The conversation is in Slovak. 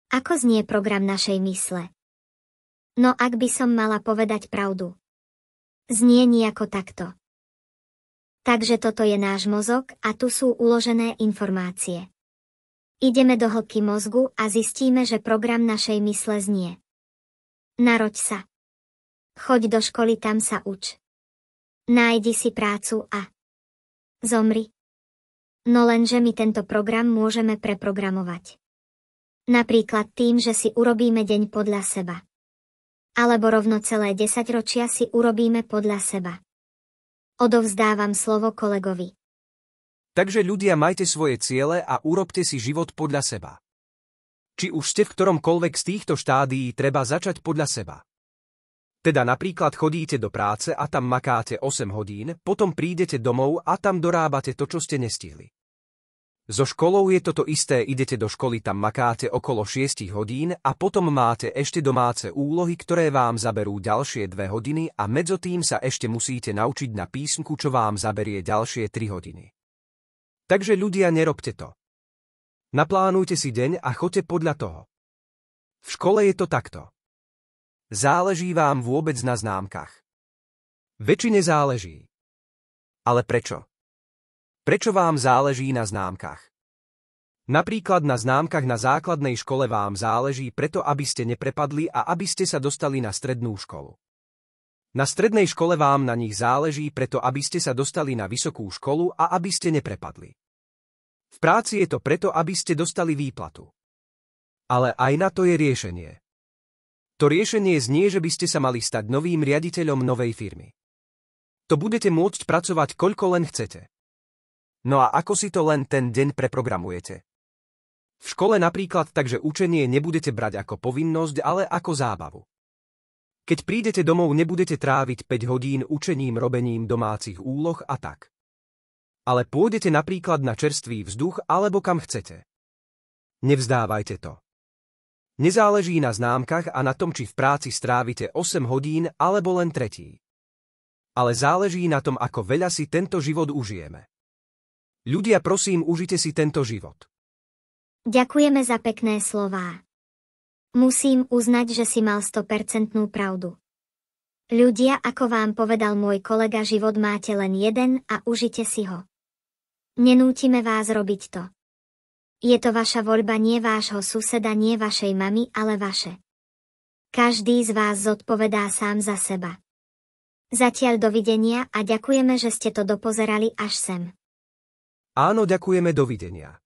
Ako znie program našej mysle? No ak by som mala povedať pravdu. Znie nejako takto. Takže toto je náš mozog a tu sú uložené informácie. Ideme do hĺbky mozgu a zistíme, že program našej mysle znie. Naroď sa. Choď do školy, tam sa uč. Nájdi si prácu a zomri. No lenže my tento program môžeme preprogramovať. Napríklad tým, že si urobíme deň podľa seba. Alebo rovno celé 10 ročia si urobíme podľa seba. Odovzdávam slovo kolegovi. Takže ľudia, majte svoje ciele a urobte si život podľa seba. Či už ste v ktoromkoľvek z týchto štádií, treba začať podľa seba. Teda napríklad chodíte do práce a tam makáte 8 hodín, potom prídete domov a tam dorábate to, čo ste nestihli. So školou je toto isté, idete do školy, tam makáte okolo 6 hodín a potom máte ešte domáce úlohy, ktoré vám zaberú ďalšie 2 hodiny a medzi tým sa ešte musíte naučiť na písmku, čo vám zaberie ďalšie 3 hodiny. Takže ľudia, nerobte to. Naplánujte si deň a choďte podľa toho. V škole je to takto. Záleží vám vôbec na známkach? Väčšine záleží. Ale prečo? Prečo vám záleží na známkach? Napríklad na známkach na základnej škole vám záleží preto, aby ste neprepadli a aby ste sa dostali na strednú školu. Na strednej škole vám na nich záleží preto, aby ste sa dostali na vysokú školu a aby ste neprepadli. V práci je to preto, aby ste dostali výplatu. Ale aj na to je riešenie. To riešenie znie, že by ste sa mali stať novým riaditeľom novej firmy. To budete môcť pracovať koľko len chcete. No a ako si to len ten deň preprogramujete? V škole napríklad takže učenie nebudete brať ako povinnosť, ale ako zábavu. Keď prídete domov, nebudete tráviť 5 hodín učením, robením domácich úloh a tak. Ale pôjdete napríklad na čerstvý vzduch alebo kam chcete. Nevzdávajte to. Nezáleží na známkach a na tom, či v práci strávite 8 hodín alebo len tretí. Ale záleží na tom, ako veľa si tento život užijeme. Ľudia, prosím, užite si tento život. Ďakujeme za pekné slová. Musím uznať, že si mal 100% pravdu. Ľudia, ako vám povedal môj kolega, život máte len jeden a užite si ho. Nenútime vás robiť to. Je to vaša voľba, nie vášho suseda, nie vašej mamy, ale vaše. Každý z vás zodpovedá sám za seba. Zatiaľ dovidenia a ďakujeme, že ste to dopozerali až sem. Áno, ďakujeme, dovidenia.